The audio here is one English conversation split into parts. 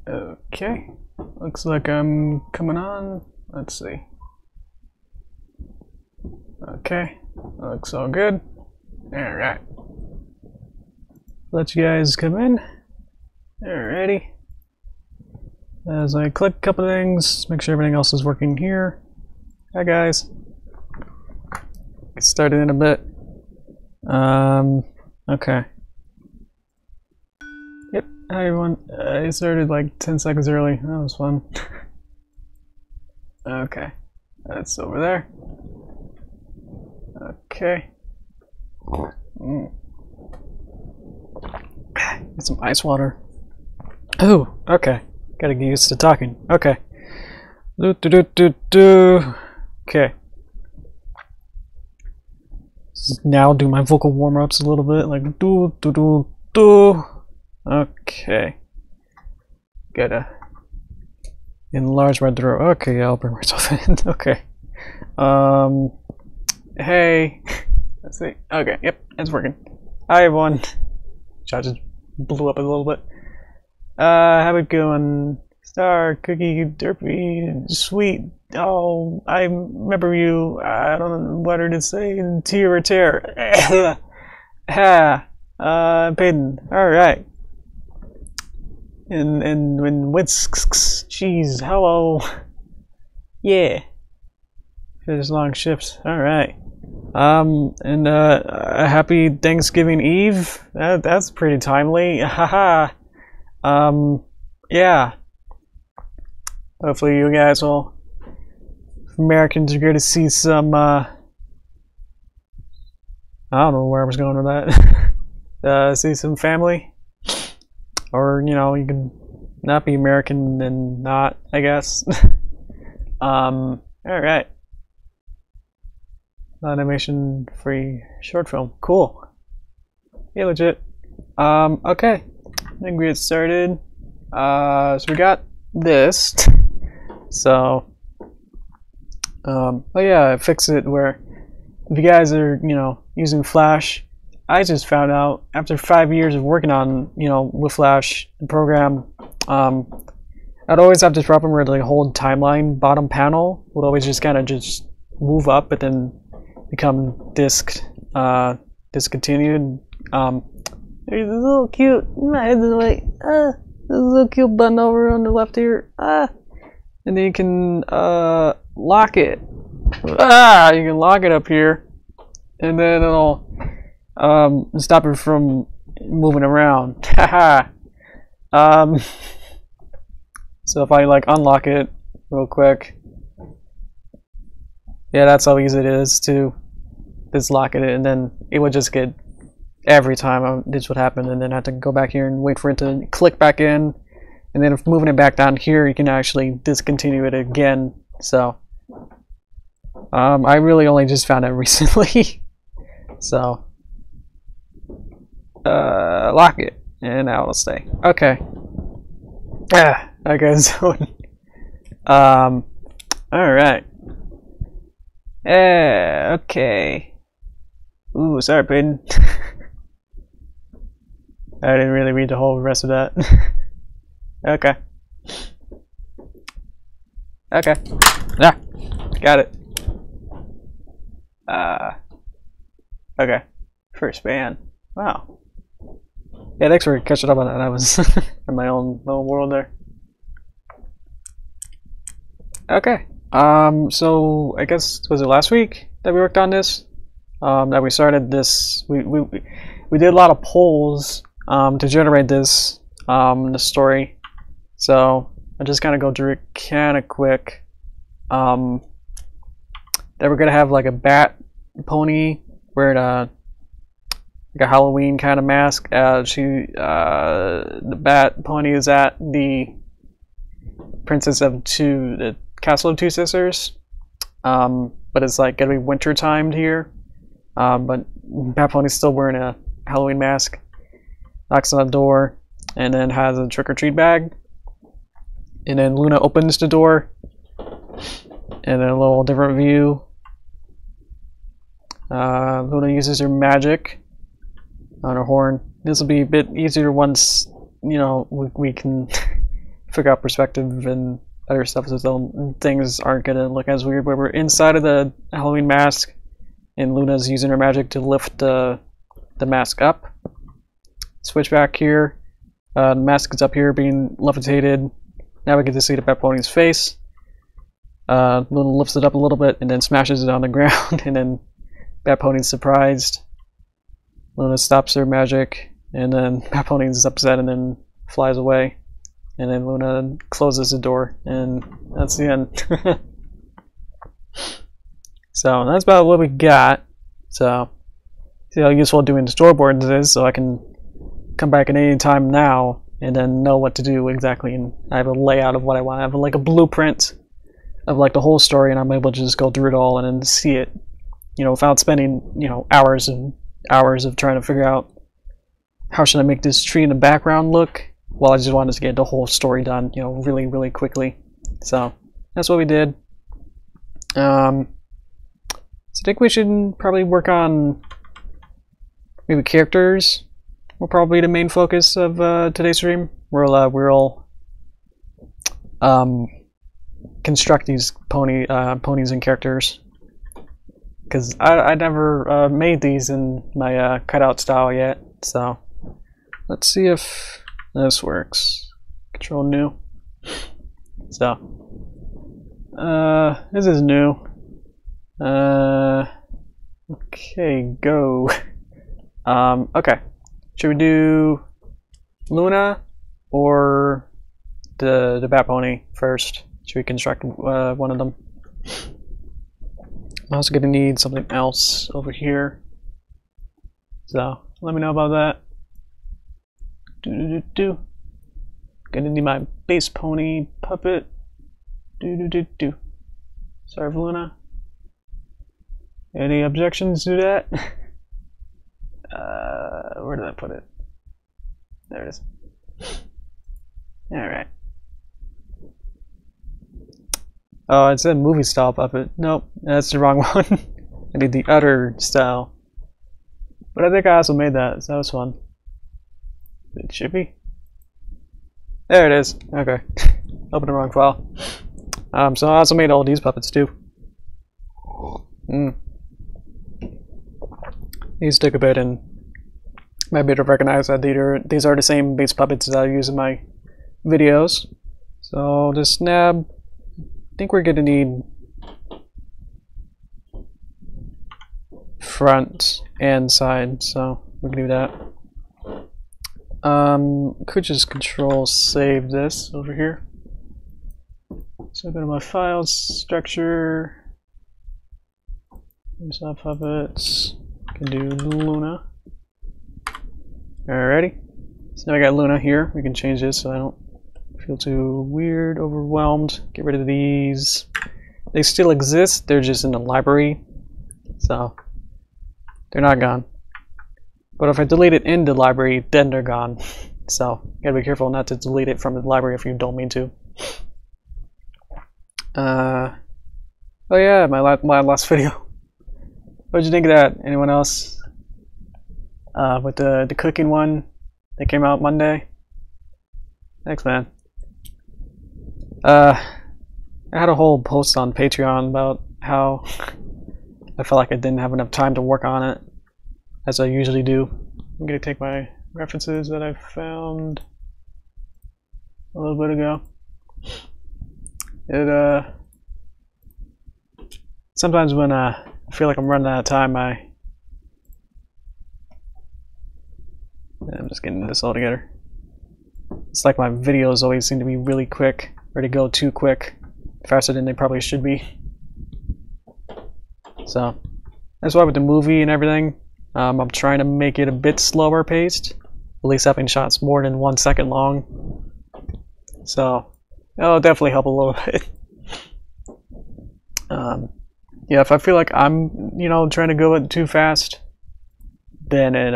Okay, looks like I'm coming on. Let's see. Okay, looks all good. Alright. Let you guys come in. Alrighty. As I click a couple of things, make sure everything else is working here. Hi guys. Get started in a bit. Okay. Yep, hi everyone. I started like 10 seconds early. That was fun. Okay, that's over there. Okay. Get some ice water. Oh, okay. Gotta get used to talking. Okay. Okay. Now do my vocal warm-ups a little bit, like do. Okay. Gotta enlarge my throat. Okay, I'll bring myself in. Okay. Hey. Let's see. Okay, yep, it's working. Hi everyone. Chat just blew up a little bit. How it going? Star, Cookie, Derpy, Sweet. Oh, I remember you. I don't know what to say. Tear or tear. Payton. Alright. And when wits, jeez, hello. Yeah. Finish long shifts. Alright. And happy Thanksgiving Eve. That's pretty timely. Haha. Yeah. Hopefully you guys will, Americans are going to see some, I don't know where I was going with that. See some family. Or, you know, you can not be American and not, I guess. Alright. Animation free short film. Cool. Yeah, legit. Okay. I think we get started. So we got this. So, oh yeah, I fixed it where if you guys are, you know, using Flash, I just found out after 5 years of working on, you know, with Flash, the program, I'd always have this problem where the whole timeline bottom panel would always just kind of just move up, but then become discontinued. There's a little cute, my head's in the way. There's a little cute button over on the left here. And then you can lock it. You can lock it up here, and then it'll stop it from moving around. Haha. So if I like unlock it real quick, yeah, that's how easy it is to just lock it, and then it would just get every time this would happen, and then I have to go back here and wait for it to click back in, and then if moving it back down here, you can actually discontinue it again. So I really only just found out recently. So lock it, and now it'll stay. Okay. Okay, so alright. Okay. Ooh, sorry, Peyton. I didn't really read the whole rest of that. Okay. Okay. Yeah, got it. Okay. First band. Wow. Yeah, thanks for catching up on that. I was in my own little world there. Okay. So I guess, was it last week that we worked on this? That we started this. We did a lot of polls to generate this the story. So I'll just kind of go through it kind of quick. That we're gonna have like a bat pony wearing like a Halloween kind of mask. The bat pony is at the the Castle of Two Sisters. But it's like gonna be winter timed here. But Bat Pony's still wearing a Halloween mask. Knocks on the door, and then has a trick-or-treat bag. And then Luna opens the door, and then a little different view. Luna uses her magic on her horn. This will be a bit easier once, you know, we can figure out perspective and other stuff, so things aren't gonna look as weird. But we're inside of the Halloween mask, and Luna's using her magic to lift the mask up. Switch back here. The mask is up here being levitated. Now we get to see the Bat Pony's face. Luna lifts it up a little bit and then smashes it on the ground, and then Bat Pony's surprised. Luna stops her magic, and then Bat Pony's upset and then flies away. And then Luna closes the door, and that's the end. So that's about what we got. So see how useful doing the storyboards is, so I can come back at any time now and then know what to do exactly, and I have a layout of what I want. I have like a blueprint of like the whole story, and I'm able to just go through it all and then see it, you know, without spending, you know, hours and hours of trying to figure out how should I make this tree in the background look. Well, I just wanted to get the whole story done, you know, really quickly. So that's what we did. So I think we should probably work on maybe characters. Will probably be the main focus of today's stream. We'll construct these ponies and characters, because I never made these in my cutout style yet. So let's see if this works. Control new. So this is new. Okay, go. Okay, should we do Luna or the Bat Pony first? Should we construct one of them? I'm also gonna need something else over here, so let me know about that. Gonna need my base pony puppet. Sorry, Luna. Any objections to that? Where did I put it? There it is. Alright. Oh, it said movie style puppet. Nope, that's the wrong one. I need the other style. But I think I also made that, so that was fun. It should be. There it is. Okay. Open the wrong file. So I also made all these puppets too. These took a bit, and might be able to recognize that these are the same base puppets that I use in my videos. So this snap, I think we're gonna need front and side, so we can do that. Could just control save this over here. So I go to my files, structure, soft puppets, can do Luna. Alrighty, so now I got Luna here. We can change this so I don't feel too weird, overwhelmed. Get rid of these. They still exist, they're just in the library, so they're not gone. But if I delete it in the library, then they're gone. So you gotta be careful not to delete it from the library if you don't mean to. Oh yeah, my last video. What'd you think of that? Anyone else? With the cooking one that came out Monday. Thanks, man. I had a whole post on Patreon about how I felt like I didn't have enough time to work on it, as I usually do. I'm gonna take my references that I found a little bit ago. Sometimes when I feel like I'm running out of time, I'm just getting this all together. It's like my videos always seem to be really quick, or to go too quick, faster than they probably should be. So that's why with the movie and everything, I'm trying to make it a bit slower paced, at least having shots more than 1 second long. So that'll definitely help a little bit. Yeah, if I feel like I'm, you know, trying to go it too fast, then it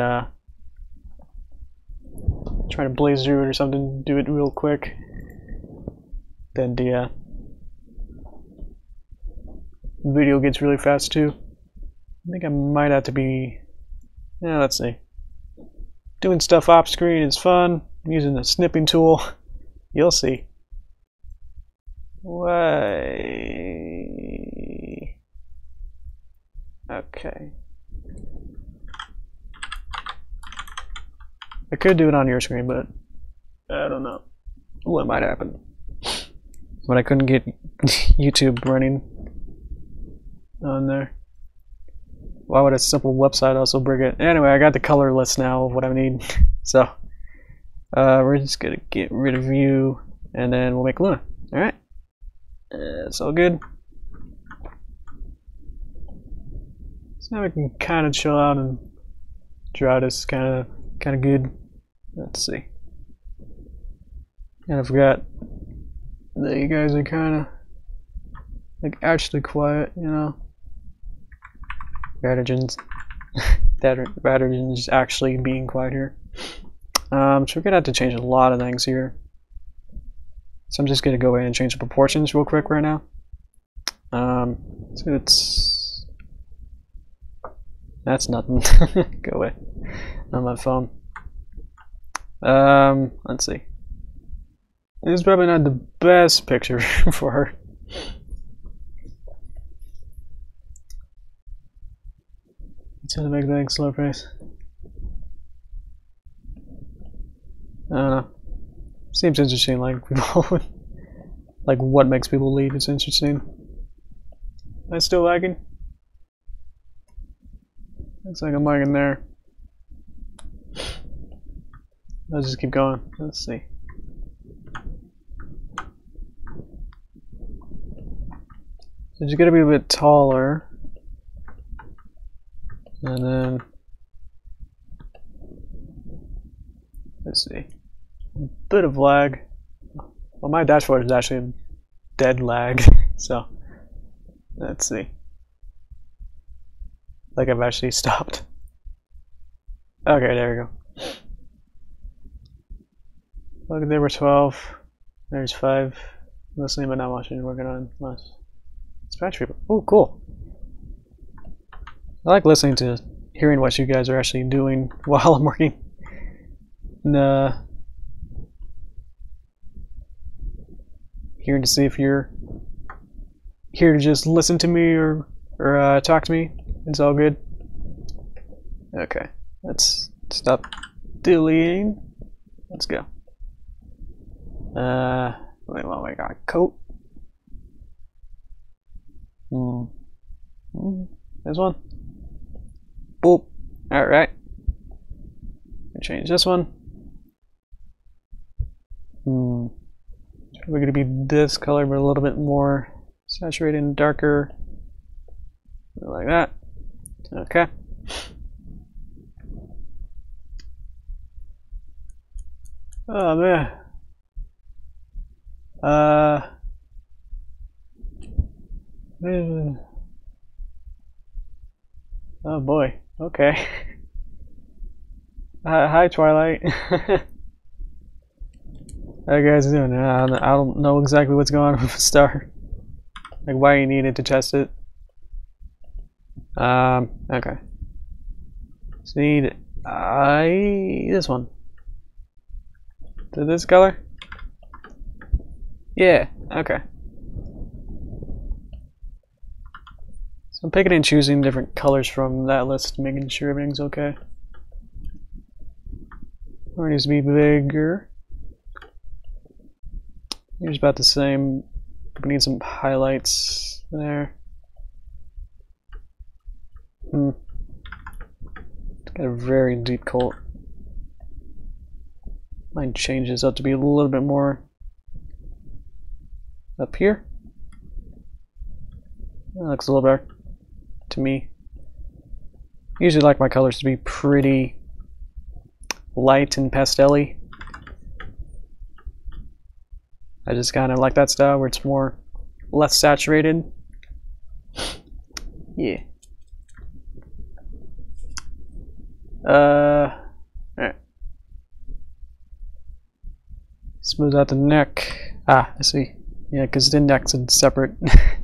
trying to blaze through it or something, do it real quick, then the video gets really fast too. I think I might have to be, yeah, let's see. Doing stuff off screen is fun. I'm using the snipping tool. You'll see. Way. Okay. I could do it on your screen, but I don't know what might happen. But I couldn't get YouTube running on there. Why would a simple website also bring it? Anyway, I got the color list now of what I need. So we're just gonna get rid of you, and then we'll make Luna. All right, it's all good. So now we can kind of chill out and draw this kind of good. Let's see. And I forgot that you guys are kind of like actually quiet, you know. Radigens actually being quiet here. So we're gonna have to change a lot of things here. So I'm just gonna go in and change the proportions real quick right now. So that's nothing. Go away on my phone. Let's see. This is probably not the best picture for her. Trying to make things slow pace. I don't know. Seems interesting. Like people, like what makes people leave is interesting. Am I still lagging? Looks like I'm lagging there. I'll just keep going. Let's see. So you gotta be a bit taller. And then, let's see, a bit of lag. Well, my dashboard is actually dead lag, so let's see. Like I've actually stopped. Okay, there we go. Look, there were 12. There's 5. Listening but not watching. Working on less. Scratch paper. Oh, cool. I like listening to, hearing what you guys are actually doing while I'm working. And, hearing to see if you're here to just listen to me or talk to me. It's all good. Okay, let's stop deleting. Let's go. Wait, well, I got coat. There's one. Boop. Alright. Change this one. We're going to be this color, but a little bit more saturated and darker. Like that. Okay. Oh man. Oh boy. Okay. Hi Twilight. How you guys doing? I don't know exactly what's going on with the star. Like why you needed to test it. Okay. So need this one. To this color? Yeah, okay. So I'm picking and choosing different colors from that list, making sure everything's okay. Or it needs to be bigger. Here's about the same. We need some highlights there. It's got a very deep coat. Mine changes up to be a little bit more up here. That looks a little better to me. I usually like my colors to be pretty light and pastel-y. I just kind of like that style where it's more less saturated. Yeah. Alright. Smooth out the neck. Ah, I see. Yeah, because the neck's a separate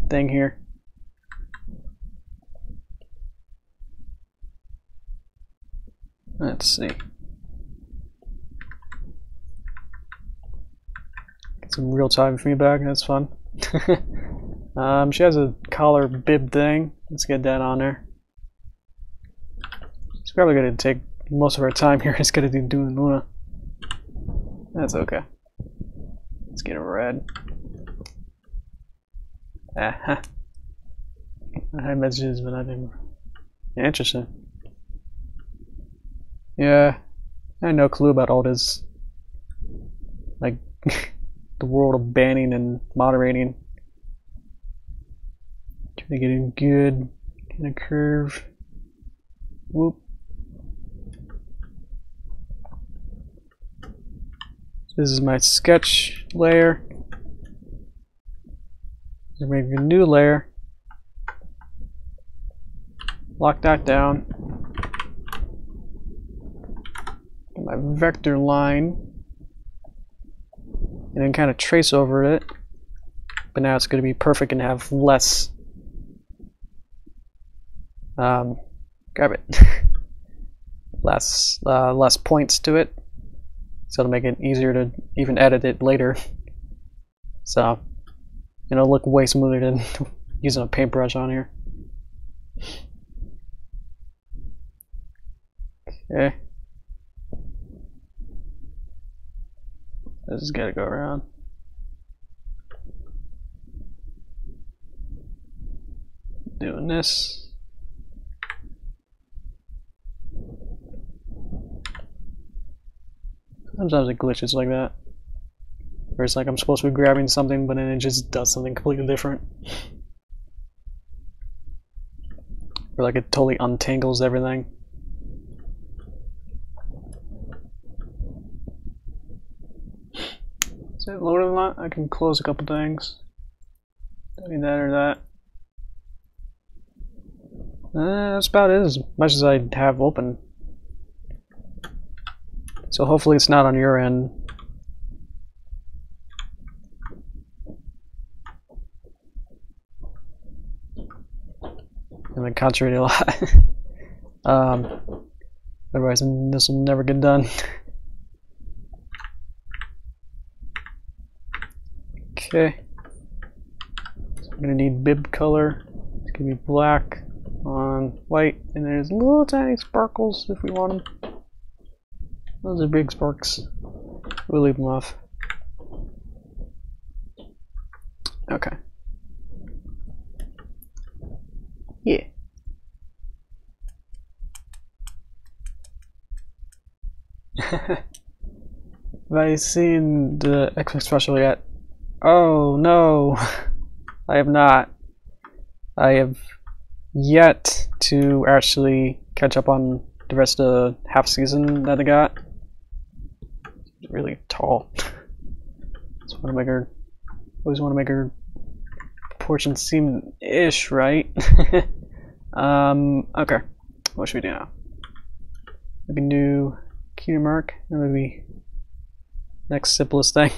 thing here. Let's see. Get some real-time feedback, that's fun. She has a collar bib thing. Let's get that on there. It's probably gonna take most of our time here. It's gonna be doing Luna. That's okay. Let's get a red. I had messages, but I didn't. Interesting. Yeah, I had no clue about all this, like the world of banning and moderating. Trying to get in good kind of curve. Whoop. This is my sketch layer. I'm making a new layer. Lock that down. Get my vector line. And then kind of trace over it. But now it's going to be perfect and have less. Grab it. less points to it. So it'll make it easier to even edit it later. So it'll look way smoother than using a paintbrush on here. Okay. This has got to go around. Doing this. Sometimes it glitches like that. Where it's like I'm supposed to be grabbing something, but then it just does something completely different. Or like it totally untangles everything. Is it loaded a lot? I can close a couple things. Don't need that or that. That's about it, as much as I have open. So hopefully it's not on your end. I'm concentrating a lot. Otherwise this will never get done. Okay. So I'm gonna need bib color. It's gonna be black on white, and there's little tiny sparkles if we want them. Those are big sparks. We'll leave them off. Okay. Yeah. Have I seen the Xbox special yet? Oh no, I have not. I have yet to actually catch up on the rest of the half season that I got. It's really tall. Just want to make her. Always want to make her proportions seem ish right. Okay. What should we do now? We can do key mark. That would be next simplest thing.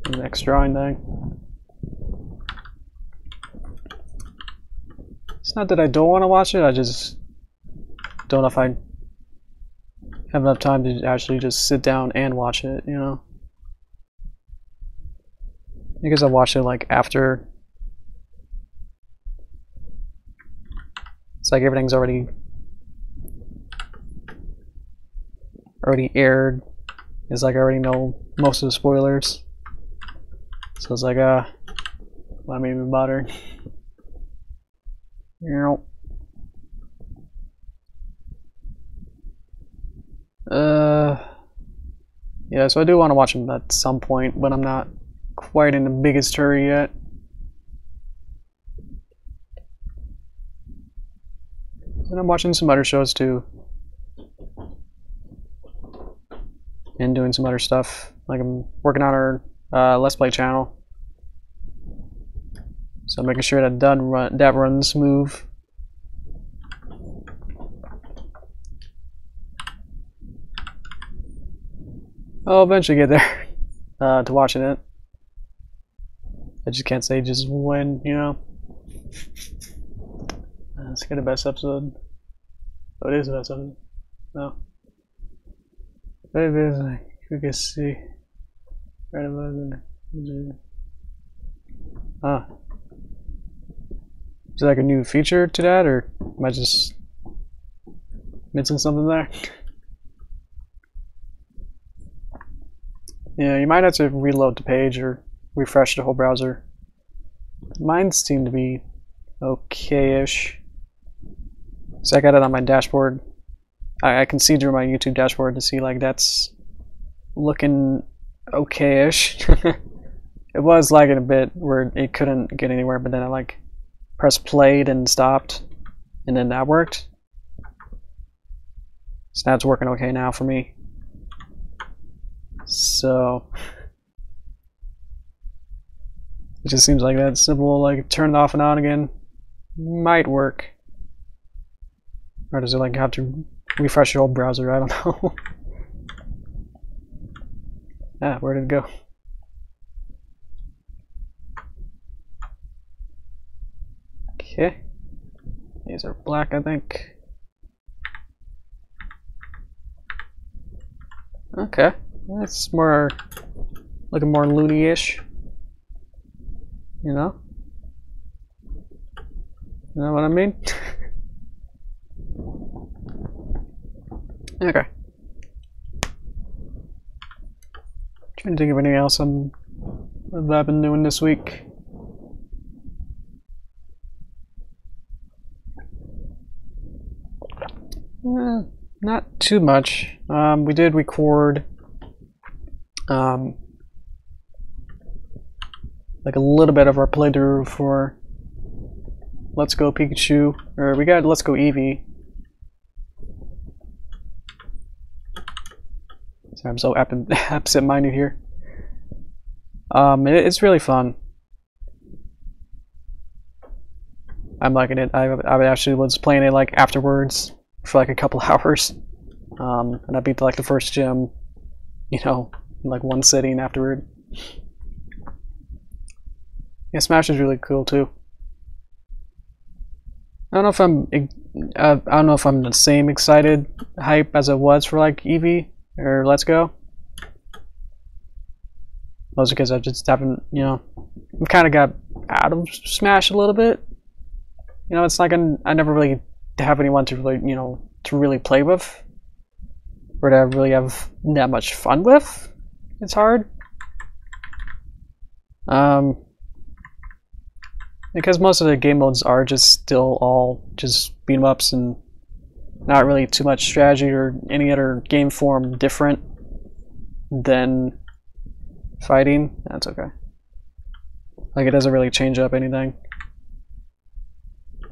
The next drawing thing. It's not that I don't want to watch it, I just don't know if I have enough time to actually just sit down and watch it, you know? Because I watched it like after. It's like everything's already aired. It's like I already know most of the spoilers. So it's like, why am I even bothering? Yeah, so I do want to watch them at some point, but I'm not quite in the biggest hurry yet. And I'm watching some other shows too. And doing some other stuff. Like I'm working on our Let's Play channel. So I'm making sure that runs smooth. I'll eventually get there to watching it. I just can't say just when, you know. Let's get the best episode. Oh, it is the best episode. No. Maybe it's like, we can see right above there. Ah. Is there like a new feature to that, or am I just missing something there? Yeah, you might have to reload the page or refresh the whole browser. Mine seem to be okay-ish. So I got it on my dashboard. I can see through my YouTube dashboard to see like that's looking okay-ish. It was lagging a bit where it couldn't get anywhere, but then I like pressed played and stopped, and then that worked. So now it's working okay now for me. So it just seems like that simple, like turn it off and on again might work. Or does it like have to refresh your whole browser? I don't know. Ah, where did it go? Okay. These are black, I think. Okay. That's more looking more loony-ish. You know? You know what I mean? Okay. Trying to think of anything else what I've been doing this week. Not too much. We did record like a little bit of our playthrough for Let's Go Pikachu, or we got Let's Go Eevee. Sorry, I'm so absent-minded here. It's really fun. I'm liking it. I actually was playing it like afterwards for like a couple hours, and I beat like the first gym, you know, in like one sitting afterward. Yeah, Smash is really cool too. I don't know if I'm the same excited hype as I was for like Eevee or Let's Go. Mostly because I just haven't, you know, I've kind of got out of Smash a little bit. You know, it's like I never really have anyone to really, you know, to really play with, or to really have that much fun with. It's hard. Because most of the game modes are just still all just beat 'em ups and not really too much strategy or any other game form different than fighting. That's okay. Like, it doesn't really change up anything.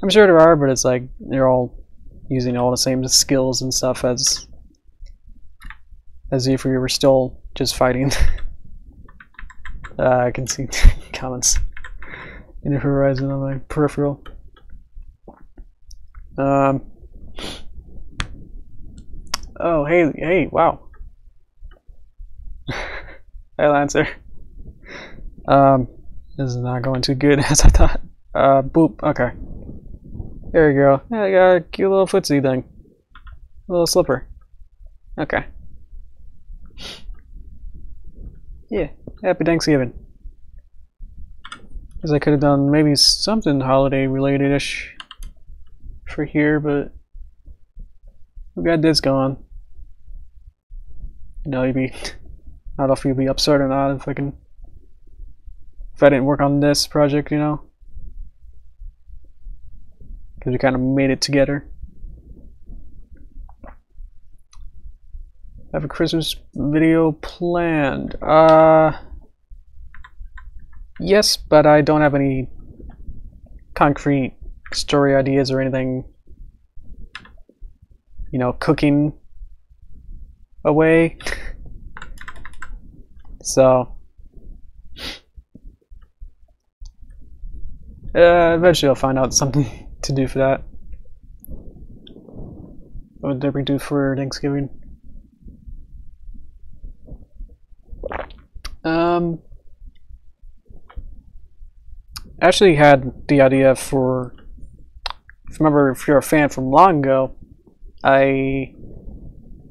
I'm sure there are, but it's like they're all using all the same skills and stuff as if we were still just fighting. I can see comments in the horizon on my peripheral. Oh, hey, wow. Hey, Lancer. This is not going too good as I thought. Boop, okay. There you go. Yeah, I got a cute little footsie thing. A little slipper. Okay. Yeah, happy Thanksgiving. Because I could have done maybe something holiday related-ish for here, but we got this going. You know, I don't know if you'd be upset or not if I didn't work on this project, you know, because we kind of made it together. I have a Christmas video planned. Yes, but I don't have any concrete story ideas or anything, you know, cooking away. So eventually I'll find out something to do for that. What did we do for Thanksgiving? Actually had the idea for, if you're a fan from long ago, I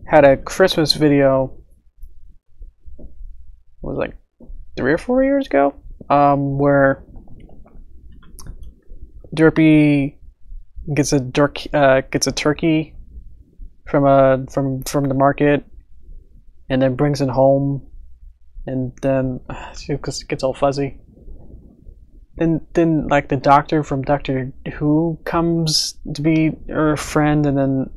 had a Christmas video, it was like 3 or 4 years ago, where Derpy gets a turkey from the market, and then brings it home, and then it gets all fuzzy. Then like the doctor from Doctor Who comes to be her friend, and then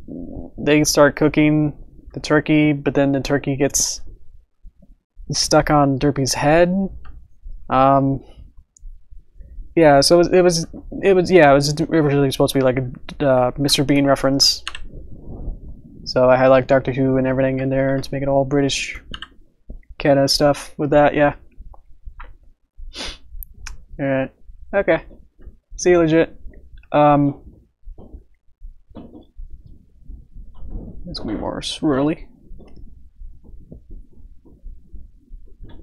they start cooking the turkey, but then the turkey gets stuck on Derpy's head. Yeah, so it was originally supposed to be like a Mr. Bean reference. So I had like Doctor Who and everything in there to make it all British kind of stuff with that. Yeah. All right. Okay. See you legit. It's gonna be more swirly.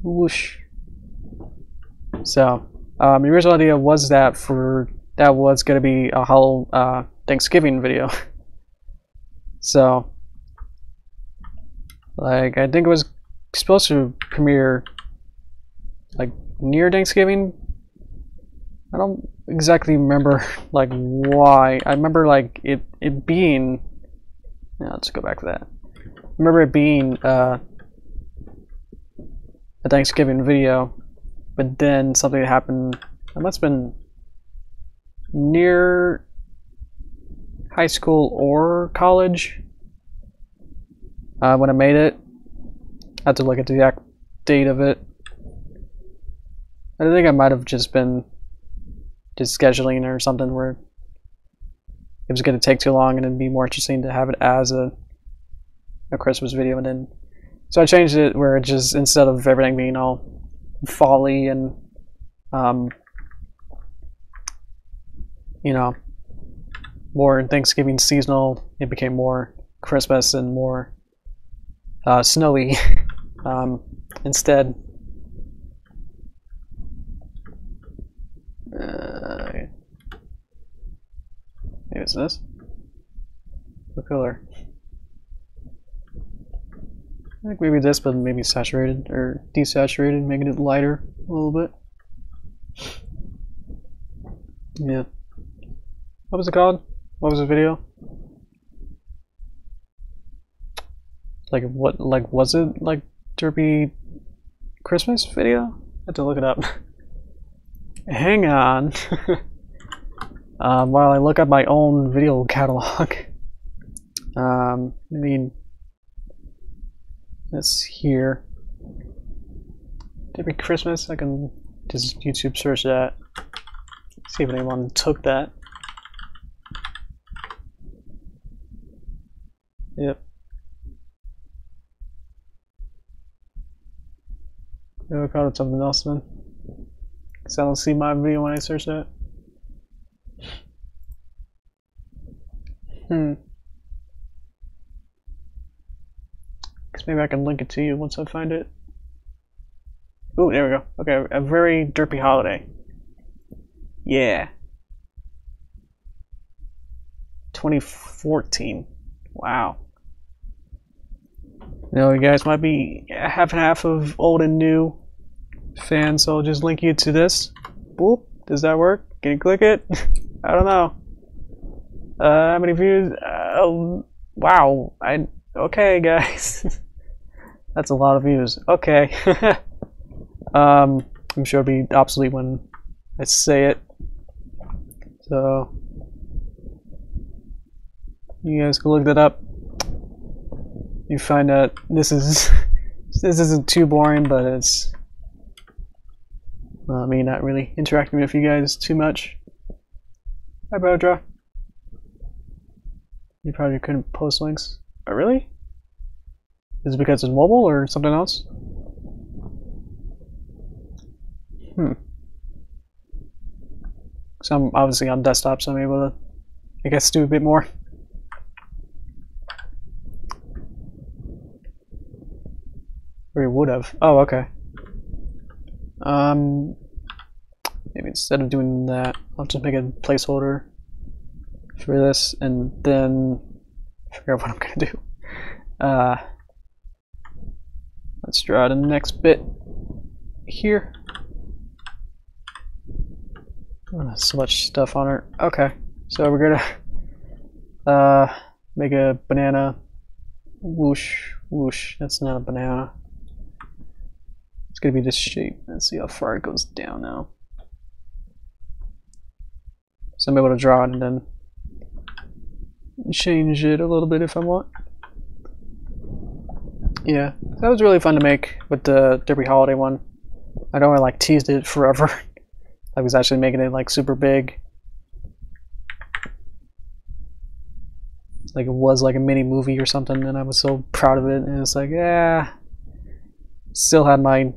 Whoosh. So, the original idea was that was gonna be a whole Thanksgiving video. So, like, I think it was supposed to premiere like near Thanksgiving. I don't exactly remember like why. I remember like it being. Yeah, let's go back to that. I remember it being a Thanksgiving video, but then something happened. It must have been near high school or college when I made it. I have to look at the exact date of it. I think I might have just been scheduling or something where it was going to take too long and it'd be more interesting to have it as a Christmas video. And then so I changed it where it just, instead of everything being all folly and you know, more Thanksgiving seasonal, it became more Christmas and more snowy instead. Maybe it's this. What color? I think maybe this, but maybe saturated or desaturated, making it lighter a little bit. Yeah. What was it called? What was the video? Like what? Like was it like Derpy Christmas video? I have to look it up. Hang on. While I look up my own video catalog. I mean, that's here. Derpy Christmas. I can just YouTube search that. See if anyone took that. Yep. Maybe I called it something else then. Because I don't see my video when I search that. Because maybe I can link it to you once I find it. Oh, there we go. Okay, a very derpy holiday. Yeah. 2014. Wow. You know, you guys might be half and half of old and new fans, so I'll just link you to this. Boop. Does that work? Can you click it? I don't know. How many views? Wow. Okay, guys. That's a lot of views. Okay. I'm sure it'll be obsolete when I say it. So you guys can look that up. You find out this isn't too boring, but it's me not really interacting with you guys too much. Hi, Bodra. You probably couldn't post links. Oh, really? Is it because it's mobile or something else? So I'm obviously on desktop, so I'm able to, I guess, do a bit more. Or you would have. Oh, okay. Maybe instead of doing that, I'll just make a placeholder for this, and then figure out what I'm gonna do. Let's draw the next bit here. Oh, so much stuff on her. Okay, so we're gonna make a banana. Whoosh, whoosh. That's not a banana. It's gonna be this shape. Let's see how far it goes down now. So I'm able to draw it and then change it a little bit if I want. Yeah, that was really fun to make with the Derpy Holiday one. I know I like teased it forever. I was actually making it like super big. Like it was like a mini movie or something, and I was so proud of it. And it's like, yeah, still had my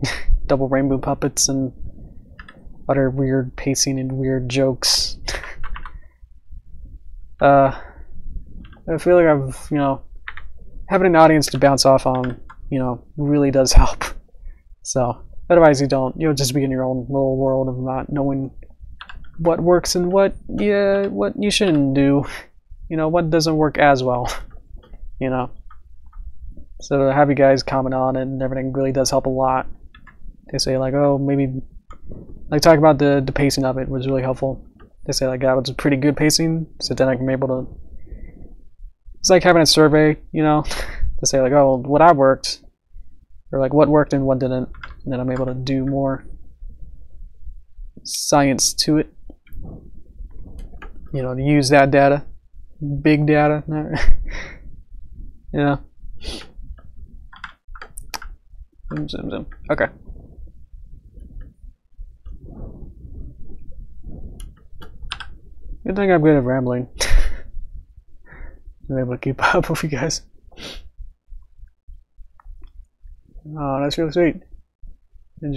double rainbow puppets and other weird pacing and weird jokes. I feel like I've, having an audience to bounce off on, really does help. So otherwise you'll just be in your own little world of not knowing what works and what you shouldn't do. What doesn't work as well. So to have you guys comment on it and everything really does help a lot. They say like, oh, maybe like talk about the pacing of it was really helpful. They say like, yeah, it was a pretty good pacing, so then I can be able to, it's like having a survey, to say like, oh, what worked, or like what worked and what didn't, and then I'm able to do more science to it, to use that data, big data. Zoom. Okay. Good thing I'm good at rambling. I'm able to keep up with you guys. Oh, that's really sweet. And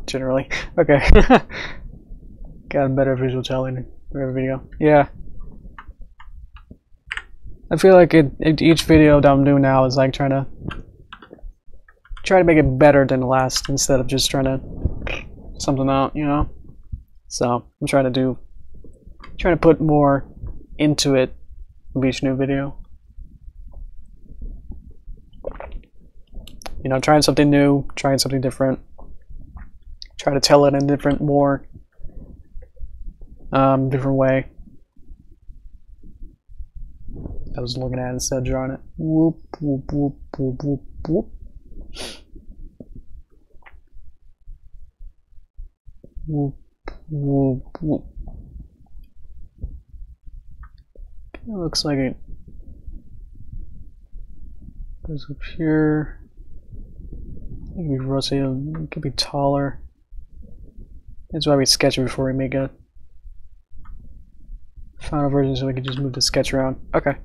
generally, okay. Got better visual telling for every video. Yeah. I feel like each video that I'm doing now is like trying to make it better than the last instead of just trying to something out, So I'm trying to put more into it with each new video. Trying something new, trying something different. Try to tell it in a different way. I was looking at it instead of drawing it. Whoop, whoop, whoop, whoop, whoop, whoop. Whoop, whoop, whoop. It looks like it goes up here. It could be rotated, it could be taller. That's why we sketch it before we make a final version, so we can just move the sketch around. Okay.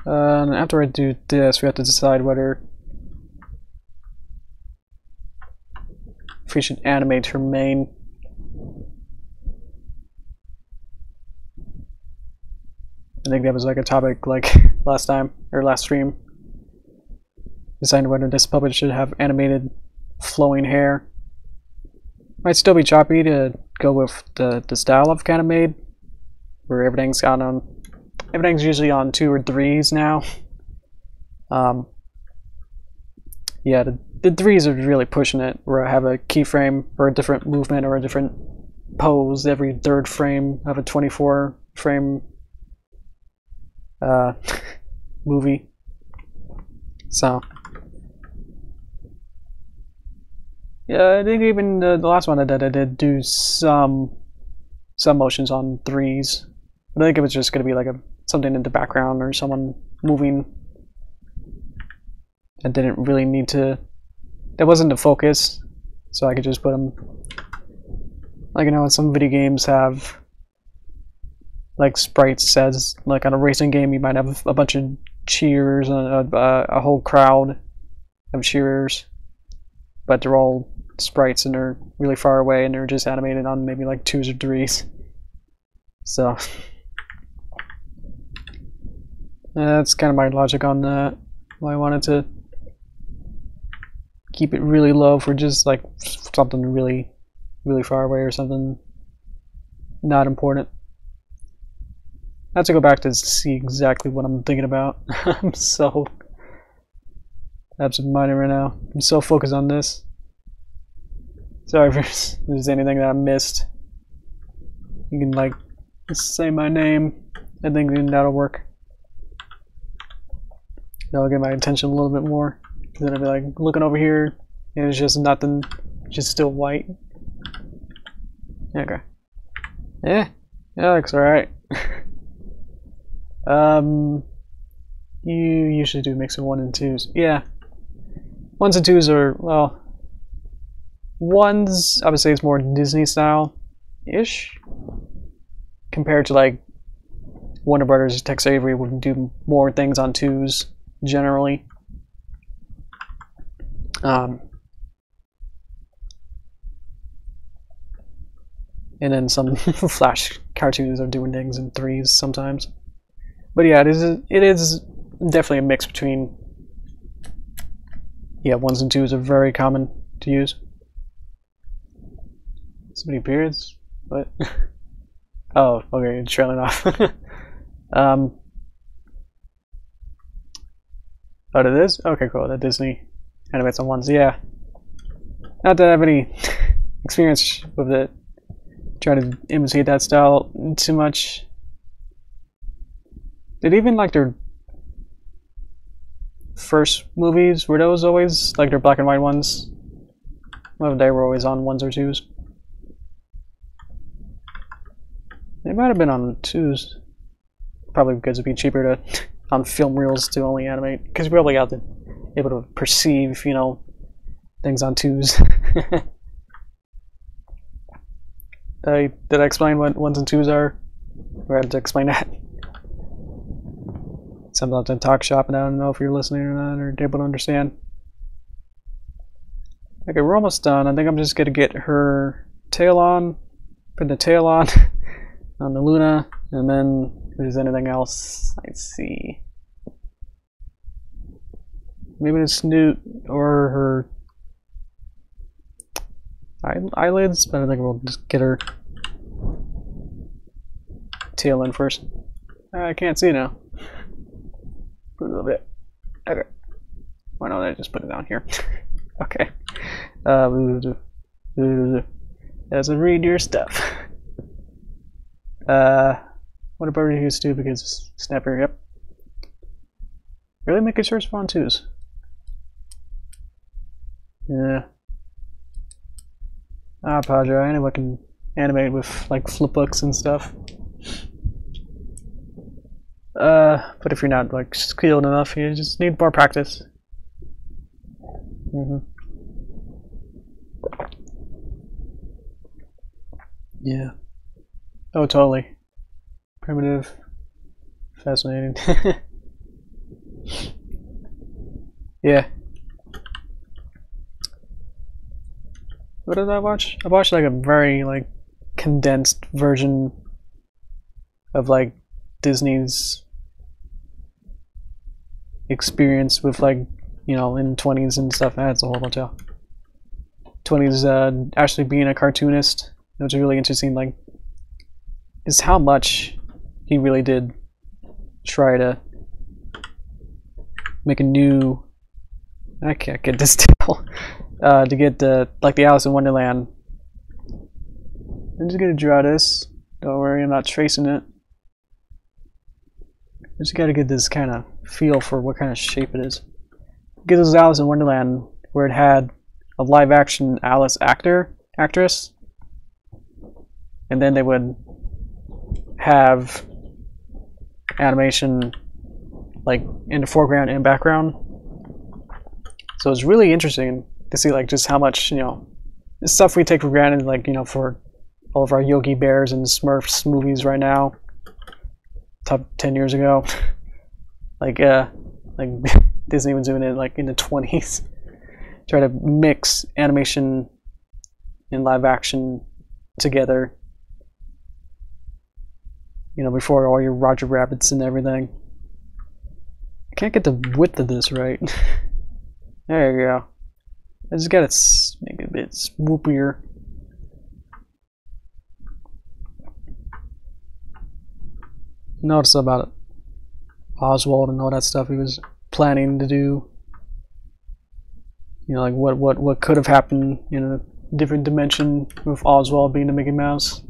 And after I do this, we have to decide whether if we should animate her main. I think that was like a topic like last time, or last stream. Deciding whether this puppet should have animated flowing hair. Might still be choppy to go with the style I've kind of made, where everything's usually on 2 or 3s now. Yeah, the 3s are really pushing it, where I have a keyframe or a different movement or a different pose every 3rd frame of a 24 frame movie. So yeah, I think even the last one I did do some motions on 3s. I think it was just going to be like something in the background or someone moving. I didn't really need to. That wasn't the focus, so I could just put them. Like some video games have like sprites. Says like on a racing game, you might have a bunch of cheers and a whole crowd of cheerers, but they're all sprites and they're really far away and they're just animated on maybe like 2s or 3s. So that's kind of my logic on that. Why I wanted to keep it really low for just like something really far away or something not important. I have to go back to see exactly what I'm thinking about. I'm so absent-minded right now. I'm so focused on this. Sorry if there's anything that I missed. You can like say my name. I think that'll work. That'll get my attention a little bit more. Then I'll be like looking over here, and it's just nothing, just still white. Okay. Yeah, that looks alright. You usually do mix of 1 and 2s. Yeah. 1s and 2s are, well, 1s, I would say it's more Disney style-ish. Compared to like Warner Brothers, Tex Avery would do more things on 2s, generally. And then some Flash cartoons are doing things in 3s sometimes. But yeah, it is definitely a mix between, yeah, 1s and 2s are very common to use. So many periods? What? Oh, okay, it's trailing off. Oh, it is? Okay, cool. The Disney animates on 1s, yeah. Not that I have any experience with it. Try to imitate that style too much. Did even like their first movies, were those always like their black and white ones? Well, they were always on 1s or 2s. They might have been on 2s. Probably because it'd be cheaper to on film reels to only animate, because you probably got to able to perceive, you know, things on 2s. Did I explain what 1s and 2s are? Or I had to explain that? Sometimes I talk shop and I don't know if you're listening or not, or able to understand. Okay, we're almost done. I think I'm just gonna get her tail on, put the tail on, on the Luna, and then if there's anything else, let's see. Maybe the snoot or her eyelids, but I think we'll just get her tail in first. I can't see now. Put a little bit. Okay. Why don't I just put it down here? Okay. As I read your stuff. What about you do because snapper? Yep. Really making sure it's on 2s. Yeah. I apologize. Anyone can animate with like flipbooks and stuff. But if you're not like skilled enough, you just need more practice. Yeah. Oh, totally. Primitive. Fascinating. Yeah. What did I watch? I watched like a very like condensed version of like Disney's experience with like, you know, in 20s and stuff. That's a whole bunch of 20s actually being a cartoonist, which is really interesting, like is how much he really did try to make a new, I can't get this tail, to get the like the Alice in Wonderland. I'm just gonna draw this, don't worry, I'm not tracing it. I just gotta get this kind of feel for what kind of shape it is. Get this Alice in Wonderland where it had a live action Alice actress, and then they would have animation like in the foreground and background. So it's really interesting to see like just how much, you know, this stuff we take for granted, like, you know, for all of our Yogi Bears and Smurfs movies right now, top 10 years ago. like Disney was doing it like in the 20s. Try to mix animation and live action together. You know, before all your Roger Rabbits and everything. I can't get the width of this right. There you go. I just gotta make it a bit swoopier. Notice about Oswald and all that stuff he was planning to do. You know, like what could have happened in a different dimension with Oswald being the Mickey Mouse.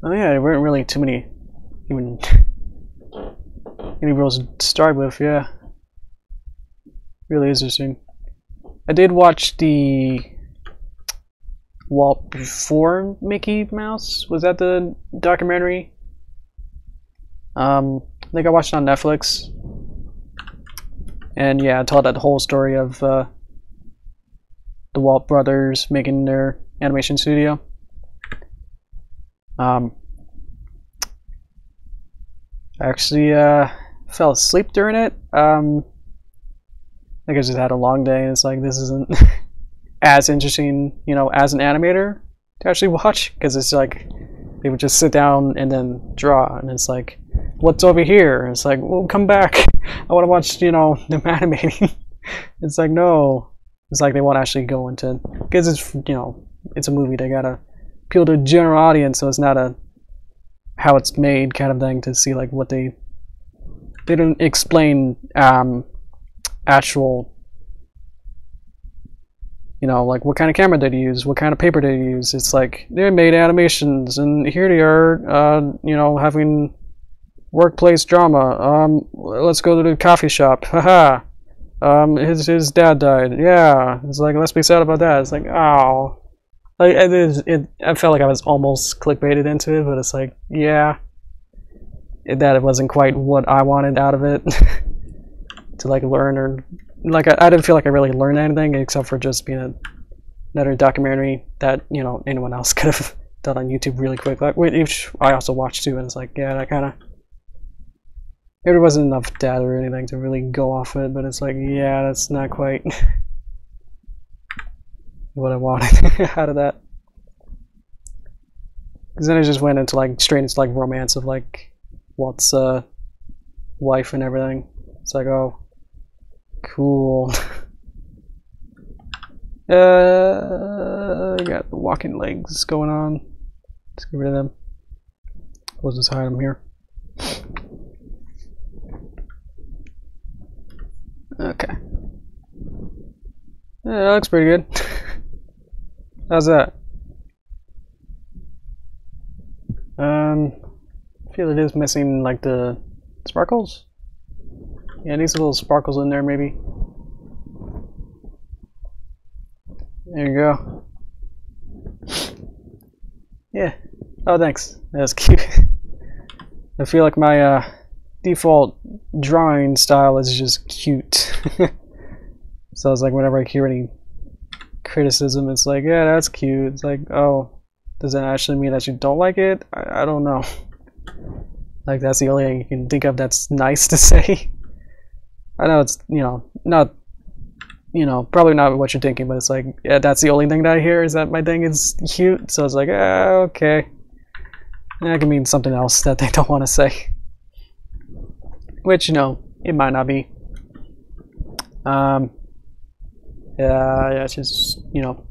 Oh yeah, there weren't really too many even any rules to start with. Yeah, really interesting. I did watch the Walt before Mickey Mouse. Was that the documentary? I think I watched it on Netflix, and yeah, it told that whole story of the Walt brothers making their animation studio. I actually fell asleep during it. I think I just had a long day, and it's like this isn't as interesting, you know, as an animator to actually watch, because it's like they would just sit down and then draw, and it's like, what's over here? And it's like, well, come back. I want to watch, you know, them animating. It's like, no. It's like they won't actually go into, because it's, you know, it's a movie. They gotta appeal to a general audience, so it's not a how it's made kind of thing to see like what they didn't explain actual, you know, like what kind of camera did they use, what kind of paper did they use. It's like they made animations, and here they are, you know, having workplace drama. Let's go to the coffee shop. Haha. His dad died. Yeah. It's like, let's be sad about that. It's like, oh. Like, I felt like I was almost clickbaited into it, but it's like, yeah. That it wasn't quite what I wanted out of it. To like learn, or like I didn't feel like I really learned anything except for just being another documentary that, you know, anyone else could have done on YouTube really quick. Like, which I also watched too, and it's like, yeah, that kind of, there wasn't enough data or anything to really go off it, but it's like, yeah, that's not quite what I wanted out of that. Because then it just went into like straight into like romance of like Walt's wife and everything. It's like, oh, cool. Got the walking legs going on. Let's get rid of them. We'll just hide them here. Okay. Yeah, that looks pretty good. How's that? I feel it is missing like the sparkles. Yeah, these little sparkles in there maybe. There you go. Yeah. Oh, thanks. That's cute. I feel like my default drawing style is just cute. So it's like whenever I hear any criticism, it's like, yeah, that's cute. It's like, oh, does that actually mean that you don't like it? I don't know. Like, that's the only thing you can think of that's nice to say. I know it's, you know, not, you know, probably not what you're thinking, but it's like, yeah, that's the only thing that I hear is that my thing is cute. So it's like, okay. That can mean something else that they don't want to say. Which, you know, it might not be. Yeah, it's just, you know,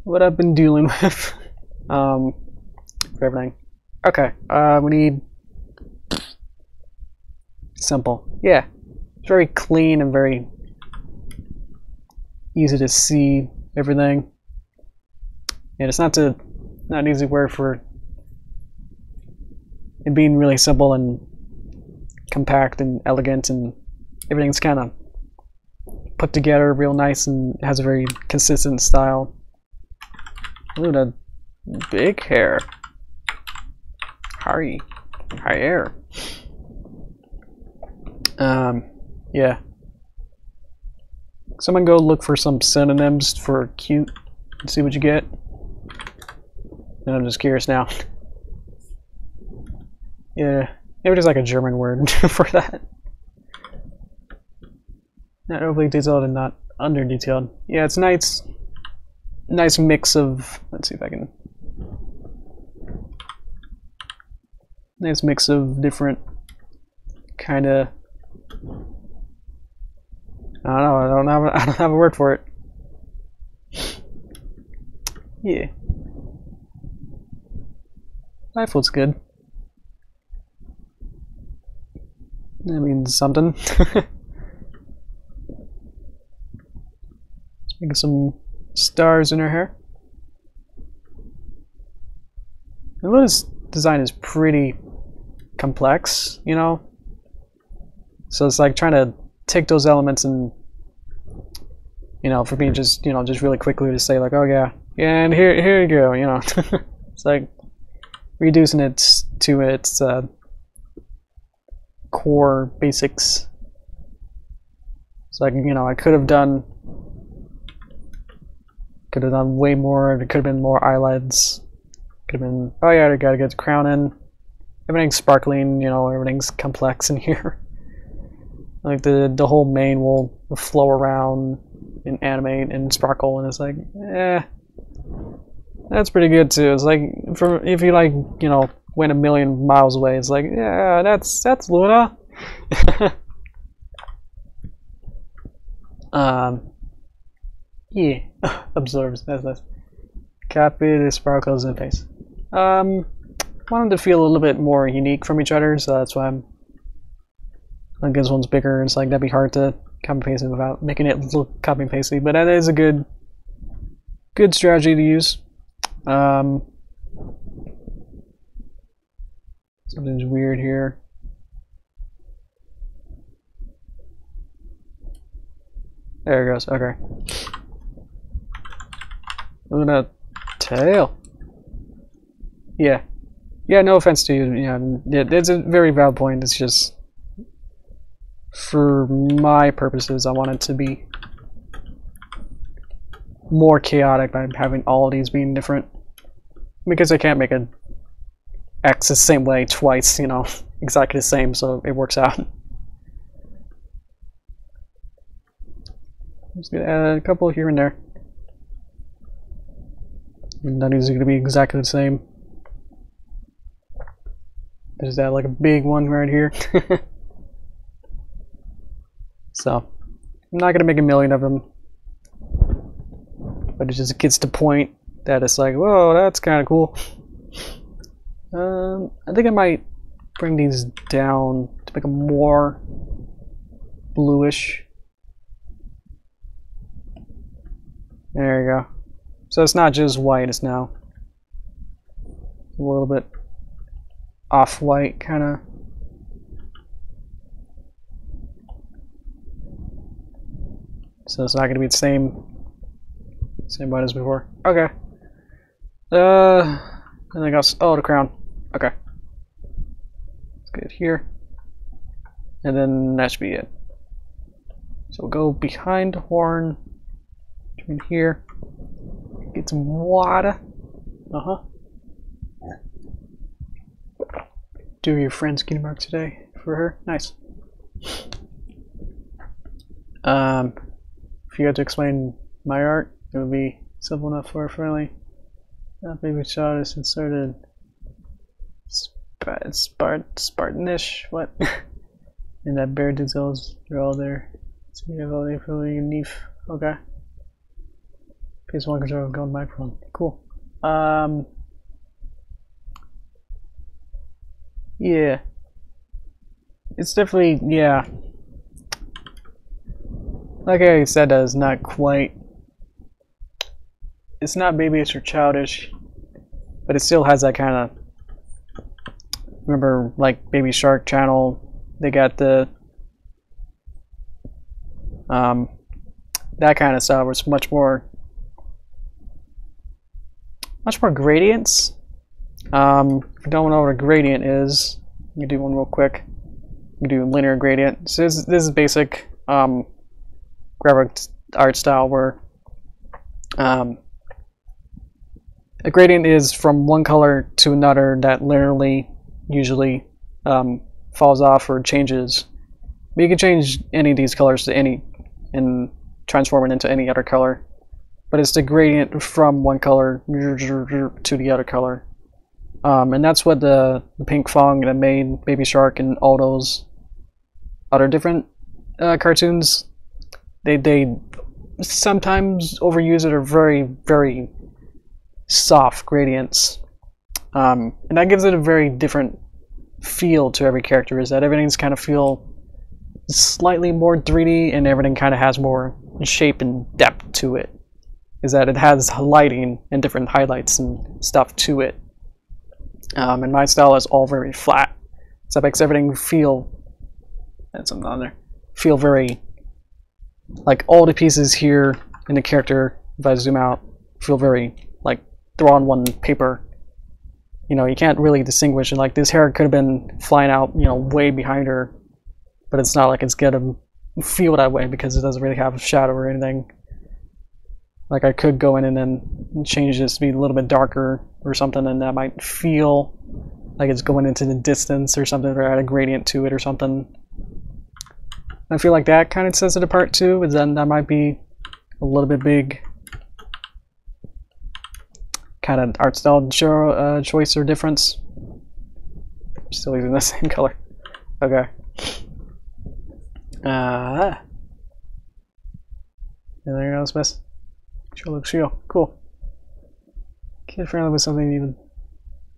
what I've been dealing with. For everything. Okay, we need simple. Yeah, it's very clean and very easy to see everything. And it's not an easy word for it being really simple and compact and elegant, and everything's kind of put together real nice and has a very consistent style. Ooh, that big hair. High hair. Yeah. Someone go look for some synonyms for cute and see what you get. And I'm just curious now. Yeah, maybe there's like a German word for that. Not overly detailed and not under detailed. Yeah, it's nice. Nice mix of. Let's see if I can. Nice mix of different kind of. I don't know. I don't have a word for it. Yeah. Life looks good. That means something. Let's make some stars in her hair. The Luna's design is pretty complex, you know? So it's like trying to take those elements and, you know, for me just, you know, just really quickly to say like, oh yeah, and here you go, you know. It's like reducing it to its core basics. So like, you know, I could have done way more. It could have been more eyelids. Could have been, oh yeah, I gotta get the crown in. Everything's sparkling, you know, everything's complex in here. Like the whole mane will flow around and animate and sparkle, and it's like, that's pretty good too. It's like, if you like, you know, went a million miles away, it's like, yeah, that's Luna. Yeah, absorbs. That's nice. Copy the sparkles in face. Wanted to feel a little bit more unique from each other, so that's why I'm. Like this one's bigger. It's like that'd be hard to copy and paste it without making it look copy and pasty. But that is a good strategy to use. Something's weird here. There it goes. Okay. Luna tail. Yeah. Yeah. No offense to you. Yeah. It's a very valid point. It's just, for my purposes, I want it to be more chaotic by having all of these being different, because I can't make an X the same way twice, you know, exactly the same, so it works out. I'm just gonna add a couple here and there. None of these are gonna be exactly the same. Just add like a big one right here. So, I'm not gonna make a million of them, but it just gets to the point that it's like, whoa, that's kind of cool. I think I might bring these down to make them more bluish. There you go. So it's not just white, it's now a little bit off-white, kind of. So it's not going to be the same white as before. Okay. Anything else? Oh, the crown. Okay. Let's get it here. And then that should be it. So we'll go behind the horn. Turn here. Get some water. Do your friend's kitty mark today for her. Nice. If you had to explain my art, it would be simple enough for a friendly. That baby shot is inserted. Spartanish. What? And that bear details are all there. So you have all the info you. Okay. PS1 control of golden microphone. Cool. Yeah. It's definitely, yeah. Like I said, it's not quite. It's not babyish or childish, but it still has that kind of. Remember, like Baby Shark channel, they got the. That kind of stuff was much more gradients. If you don't know what a gradient is, you can do one real quick. You can do linear gradient. So this is basic graphic art style where a gradient is from one color to another that linearly usually falls off or changes. But you can change any of these colors to any and transform it into any other color. But it's the gradient from one color to the other color. And that's what the Pink Fong that made Baby Shark and all those other different cartoons, they sometimes overuse it or very, very soft gradients. And that gives it a very different feel to every character, is that everything's kind of feel slightly more 3D and everything kind of has more shape and depth to it. Is that it has lighting and different highlights and stuff to it. And my style is all very flat. So that makes everything feel, that's something on there, feel very, like all the pieces here in the character, if I zoom out, feel very like they're on one paper. You know, you can't really distinguish, and like this hair could have been flying out, you know, way behind her, but it's not like it's gonna feel that way because it doesn't really have a shadow or anything. Like I could go in and then change this to be a little bit darker or something, and that might feel like it's going into the distance or something, or add a gradient to it or something. I feel like that kind of sets it apart too, but then that might be a little bit big kind of art style choice or difference. I'm still using the same color. Okay. Anything else, miss? Sure looks real. Cool. Kid friendly with something even.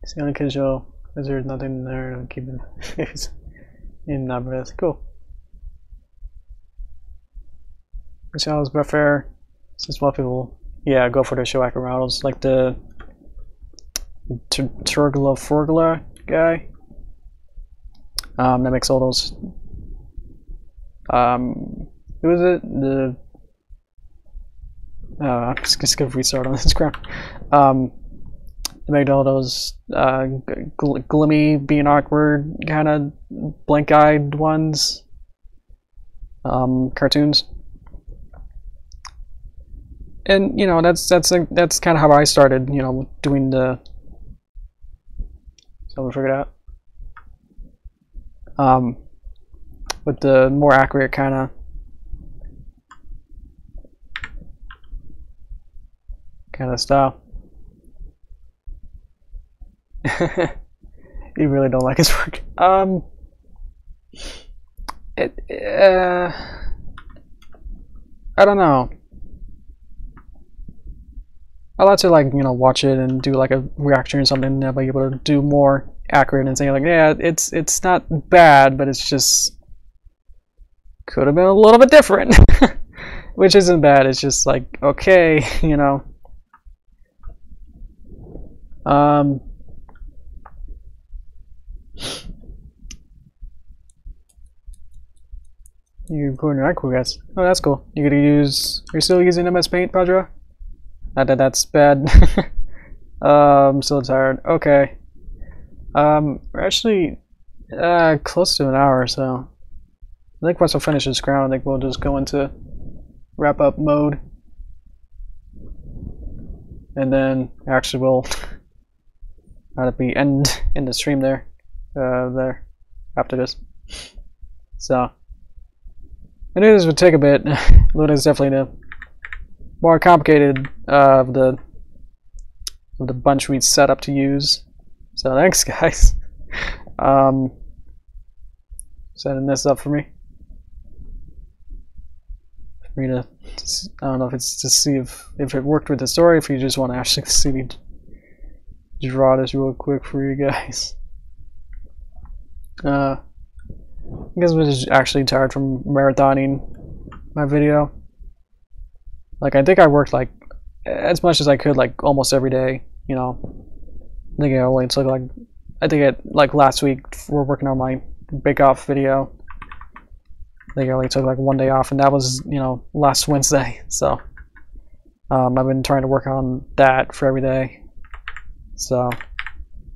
See on the kid show, because there's nothing there to keep it in numbers. Cool. Michelle's Buffair. Since a lot of people, yeah, go for the show accurate models, like the Turgula Forgula guy. That makes all those. Who is it? The I'm just gonna restart on this ground. They made all those glimmy, being awkward, kind of blank-eyed ones. Cartoons. And you know that's kind of how I started. You know, doing the. Someone figured out. With the more accurate kind of style. You really don't like his work. I don't know. I like to, like, you know, watch it and do like a reaction or something, and be able to do more accurate and say like, yeah, it's not bad, but it's just could have been a little bit different. Which isn't bad, it's just like, okay, you know. You recording your cool guys. Oh, that's cool. You're gonna use. Are you still using MS Paint, Padra? Not that that's bad. I'm still tired. Okay. We're actually close to an hour, so I think once I finish this ground, I think we'll just go into wrap up mode, and then actually we'll be end the stream there after this. So I knew this would take a bit. Luna is definitely the more complicated of the bunch we set up to use. So thanks, guys. Setting this up for me. For me to, I don't know if it's to see if it worked with the story. If you just want to actually see me draw this real quick for you guys. I guess I'm just actually tired from marathoning my video. Like, I think I worked like as much as I could, like almost every day, you know. I think I only took like, I think like last week we're working on my Bake Off video. I think I only took like one day off, and that was, you know, last Wednesday. So I've been trying to work on that for every day. So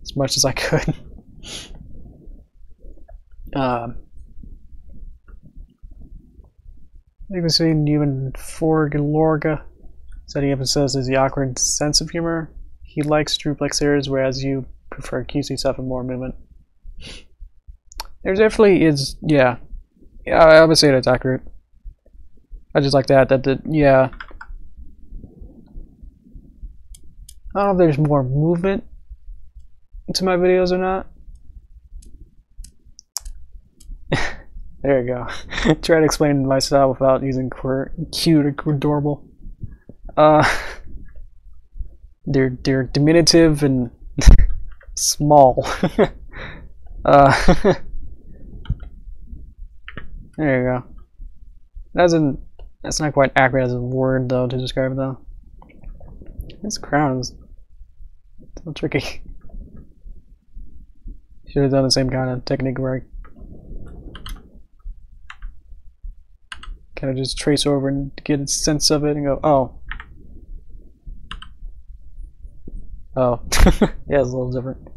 as much as I could. You can see even Forgilorga said he emphasizes the awkward sense of humor. He likes duplex series, whereas you prefer cutesy stuff and more movement. There definitely is, yeah. Yeah, I would say that's accurate. I just like that yeah. I don't know if there's more movement to my videos or not. There you go. Try to explain my style without using cute or adorable. They're diminutive and small. There you go. That's not quite accurate as a word though to describe it though. This crown is a little tricky. Should have done the same kind of technique where I kind of just trace over and get a sense of it and go, oh. Oh. Yeah, it's a little different.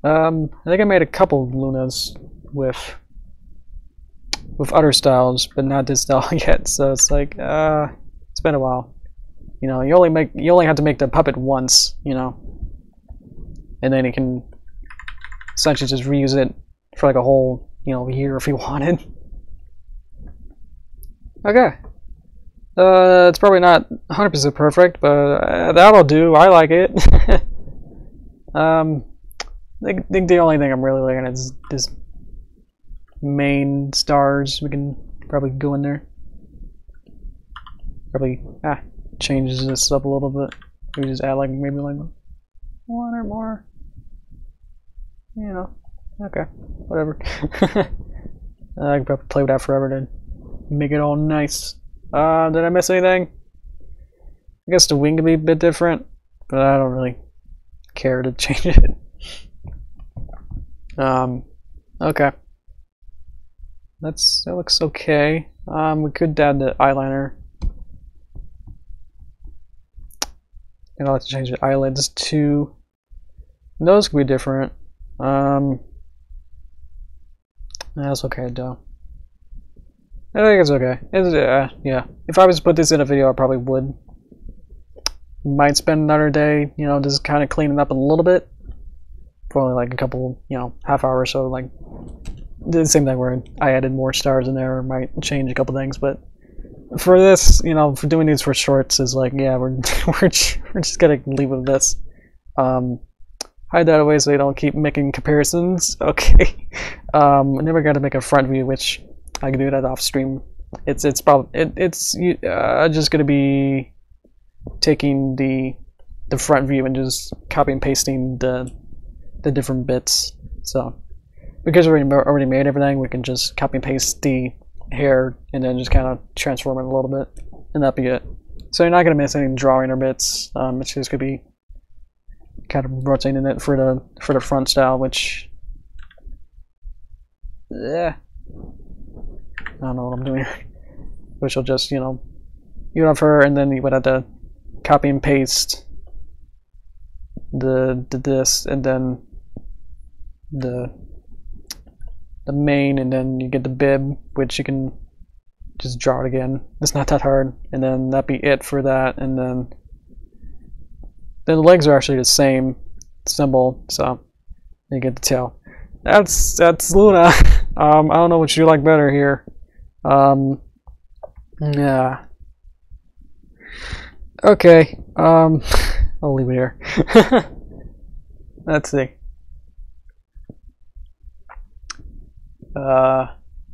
I think I made a couple of Lunas with other styles, but not this style yet. So it's like, it's been a while. You know, you only have to make the puppet once, you know, and then you can essentially just reuse it for like a whole, you know, year if you wanted. Okay, it's probably not 100% perfect, but that'll do. I like it. I think the only thing I'm really looking at is this main stars. We can probably go in there. Probably changes this up a little bit. We just add like maybe like one or more. You know. Okay. Whatever. I can probably play with that forever to make it all nice. Did I miss anything? I guess the wing could be a bit different, but I don't really care to change it. Okay. That looks okay. We could add the eyeliner. And I'll have to change the eyelids too. Those could be different. That's okay though. I think it's okay. Yeah. If I was to put this in a video, I probably would. Might spend another day, you know, just kind of cleaning up a little bit. For only like a couple, you know, half hour or so, like did the same thing where I added more stars in there, might change a couple things, but for this, you know, for doing these for shorts is like, yeah, we're just gonna leave with this. Hide that away so you don't keep making comparisons. Okay. And then we're gonna make a front view, which I can do that off stream. It's just gonna be taking the front view and just copy and pasting the different bits. So because we already made everything, we can just copy and paste the hair and then just kind of transform it a little bit, and that'd be it. So you're not gonna miss any drawing or bits. It's just gonna be kind of rotating it for the front style, which I don't know what I'm doing here. Which will just, you know, you have her, and then you would have to copy and paste this, and then the main, and then you get the bib, which you can just draw it again. It's not that hard, and then that'd be it for that. And then the legs are actually the same symbol, so you get the tail. That's Luna. I don't know what you like better here. Yeah. Okay. I'll leave it here. Let's see.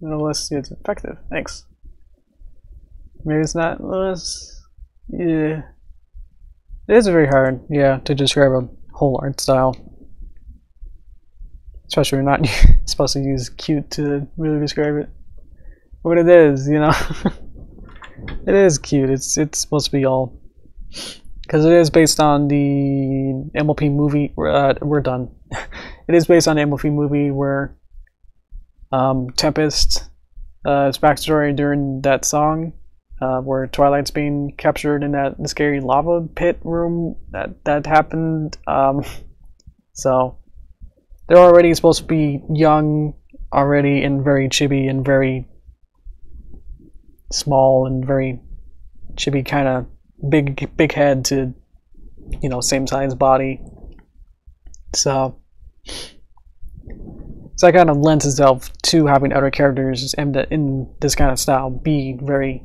Let's see, it's effective. Thanks. Maybe it's not less. Yeah. It is very hard, yeah, to describe a whole art style. Especially when you're not supposed to use cute to really describe it. But it is, you know. It is cute. It's supposed to be all, because it is based on the MLP movie. We're done. It is based on the MLP movie where Tempest, his backstory during that song, where Twilight's being captured in that scary lava pit room that happened. So they're already supposed to be young already, and very chibi and very small and very chibi, kind of big head to, you know, same size body. So that kind of lends itself to having other characters in this kind of style be very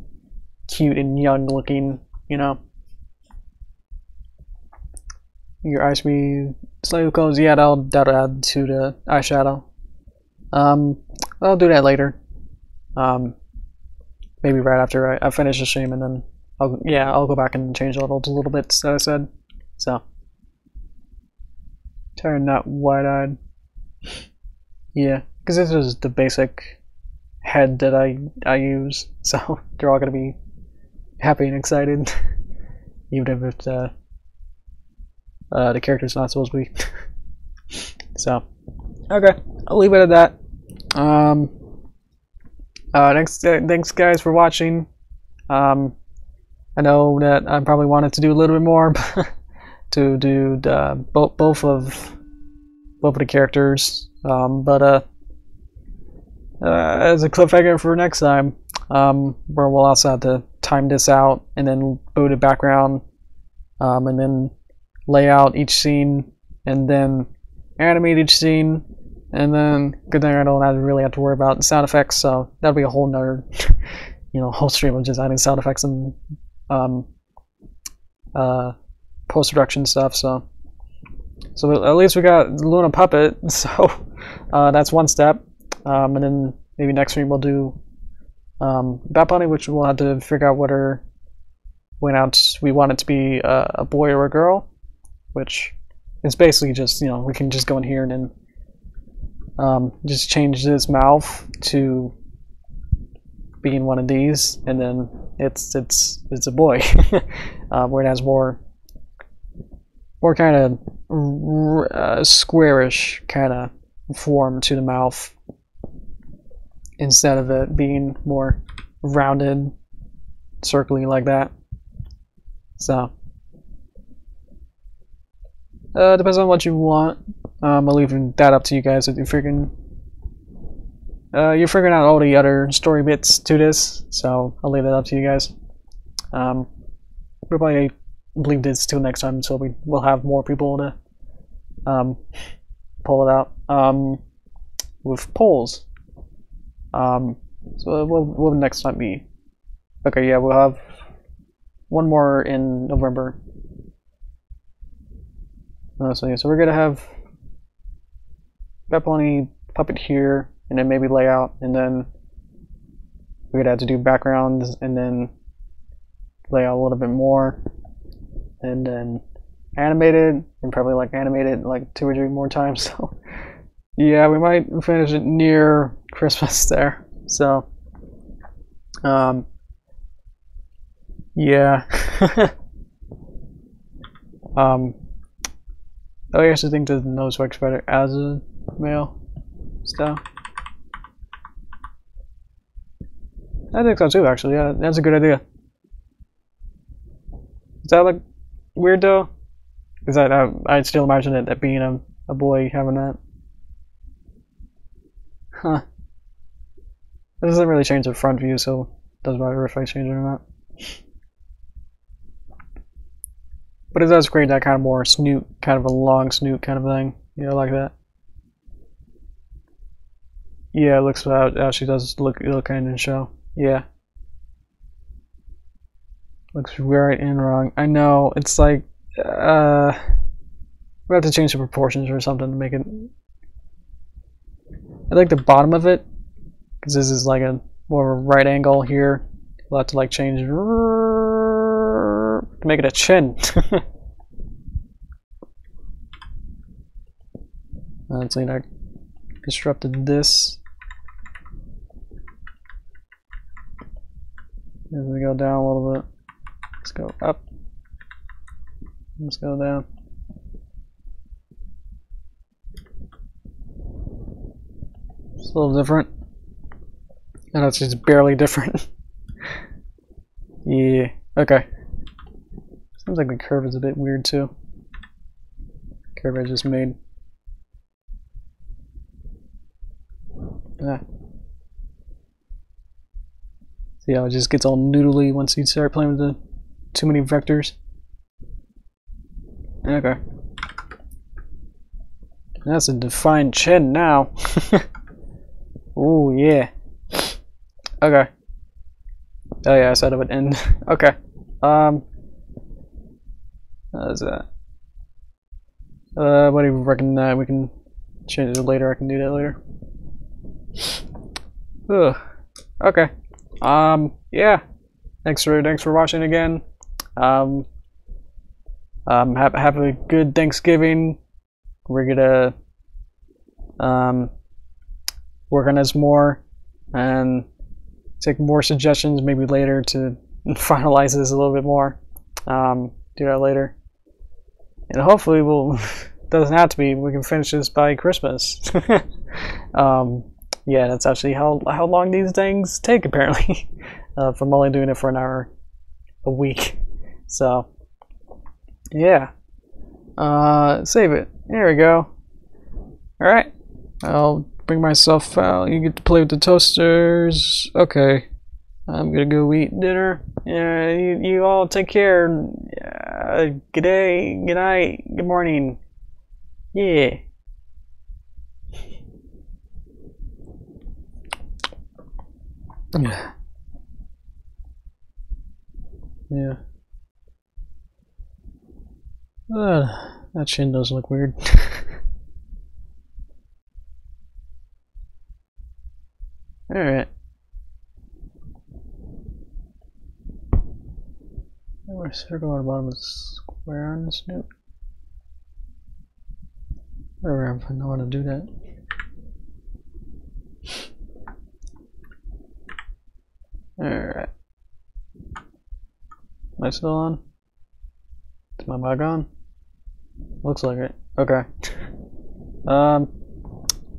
cute and young looking, you know. Your eyes be slightly closed. Yeah, that'll add to the eyeshadow. I'll do that later. Maybe right after I finish the stream, and then I'll go back and change a little bits that I said. So turn that wide-eyed. Yeah. because this is the basic head that I use, so they're all gonna be happy and excited, even if the character's not supposed to be. So, okay, I'll leave it at that. Thanks guys for watching. I know that I probably wanted to do a little bit more to do both of the characters, but as a cliffhanger for next time, where we'll also have to time this out and then boot a background, and then lay out each scene and then animate each scene, and then good thing I don't really have to worry about sound effects, so that'll be a whole nother whole stream of just adding sound effects and post-production stuff. So at least we got Luna Puppet, so that's one step. And then maybe next stream we'll do Bat Bunny, which we'll have to figure out whether we want it to be a boy or a girl, which is basically just, we can just go in here and then just change this mouth to being one of these, and then it's a boy. Where it has more kind of squarish kind of form to the mouth, instead of it being more rounded, circly like that. So depends on what you want. I'll leave that up to you guys if you're figuring out all the other story bits to this. So I'll leave that up to you guys. We'll probably leave this till next time, so we'll have more people to pull it out with polls. So what will next time be? Okay, yeah, we'll have one more in November. So we're gonna have Bat Bunny Puppet here, and then maybe layout, and then we're gonna have to do backgrounds, and then lay out a little bit more, and then animated, and probably animated 2 or 3 more times. So yeah, we might finish it near Christmas there. So yeah. I actually think the nose works better as a male style. I think so too, actually. Yeah, that's a good idea. Does that look weird though? Because I'd still imagine it being a boy having that. Huh. It doesn't really change the front view, so it doesn't matter if I change it or not. But it does create that kind of more snoot, kind of a long snoot kind of thing. Like that. Yeah, it looks how she does look kind of in the show. Yeah. Looks right and wrong. I know, it's like, we have to change the proportions or something to make it. I like the bottom of it, because this is like a more of a right angle here. We'll have to change to make it a chin. Let's see, I disrupted this. As we go down a little bit, let's go up. Let's go down. It's a little different, and that's just barely different. Yeah. Okay. Seems like the curve is a bit weird too. Curve I just made. See how it just gets all noodly once you start playing with the too many vectors. Okay. That's a defined chin now. Oh yeah. Okay. Oh yeah, I said it would end. Okay. How is that? What do you reckon? We can change it later. I can do that later. Ugh. Okay. Yeah. Thanks for watching again. Have a good Thanksgiving. We're gonna work on this more and take more suggestions maybe later to finalize this a little bit more. Do that later, and hopefully we'll doesn't have to be, we can finish this by Christmas. Yeah, that's actually how long these things take apparently. From only doing it for an hour a week. So yeah, save it. There we go. Alright, I'll bring myself out. You get to play with the toasters. Okay, I'm gonna go eat dinner. Yeah, you all take care. Good day, good night, good morning. Yeah. Yeah. That chin does look weird. Alright. A circle on the bottom of the square on this note. Whatever, if I know how to do that. Alright. Am I still on? Is my mic on? Looks like it. Okay.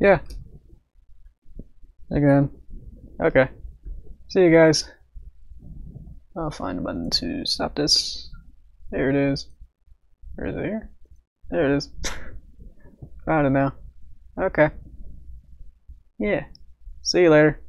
Yeah. Again. Okay. See you guys. I'll find a button to stop this. There it is. Where is it here? There it is. Found it now. Okay. Yeah. See you later.